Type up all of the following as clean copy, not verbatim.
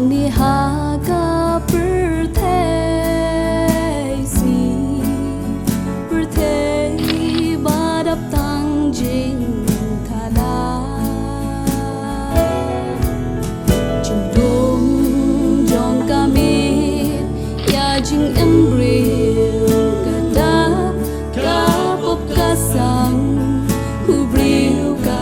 Ni haga birthday si birthday badap tang jing thala chung dong jong kami ya jing embryo kada ka pop ka sang hu brio ka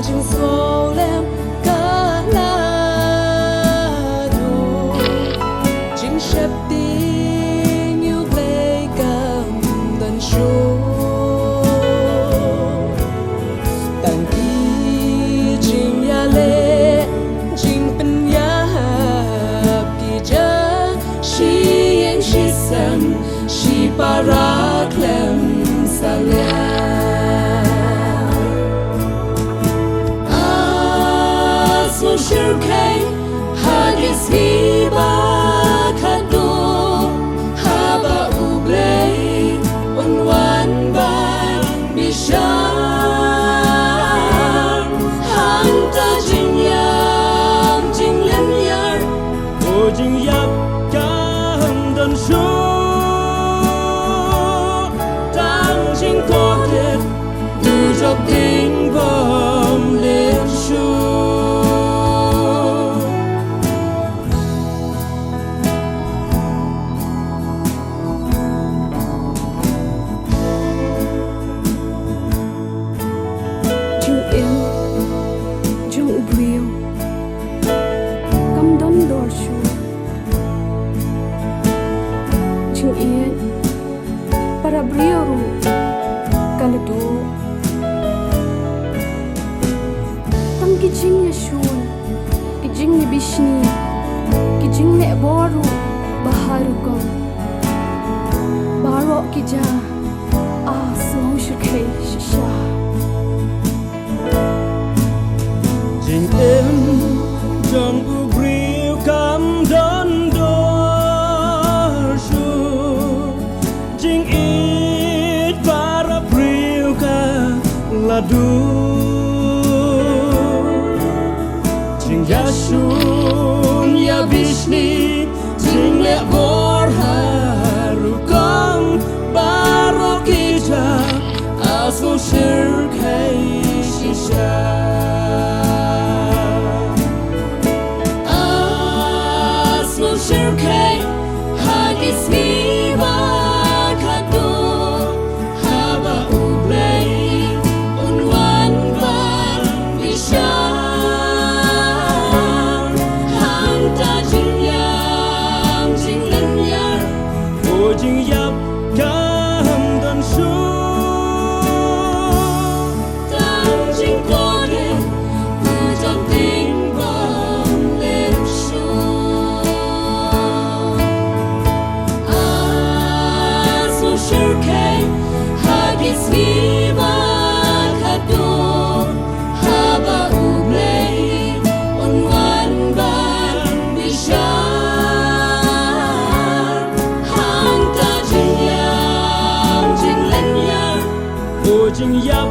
Jing solem kalado Jing shep din you play gam dan show Tan ki jing ya le jing pen ya ki ja She yang she san she para klem salam Shirkay hagis hiba kado haba ublay unwan ban bishar hanta jingyam jinglen yar o jingyap kam dan shu tang jing kodet du job ding bom len shu Para brio kalado tam kijing ya shun kijing ni bishni kijing ne boru baharu ko baro kija asmo shukhe shisha jing em jong u brio kam don do shu jing ladu jing yashun ya bishni jing le bor harukam barokija aso shirkay shisha aso shirkay hagis hiba kado haba ublay Jing yap kam dan shu tam jing kode hu jong ding bom len shu so shirkay hagis hiba kado haba ublay unwan ban bishar jing yap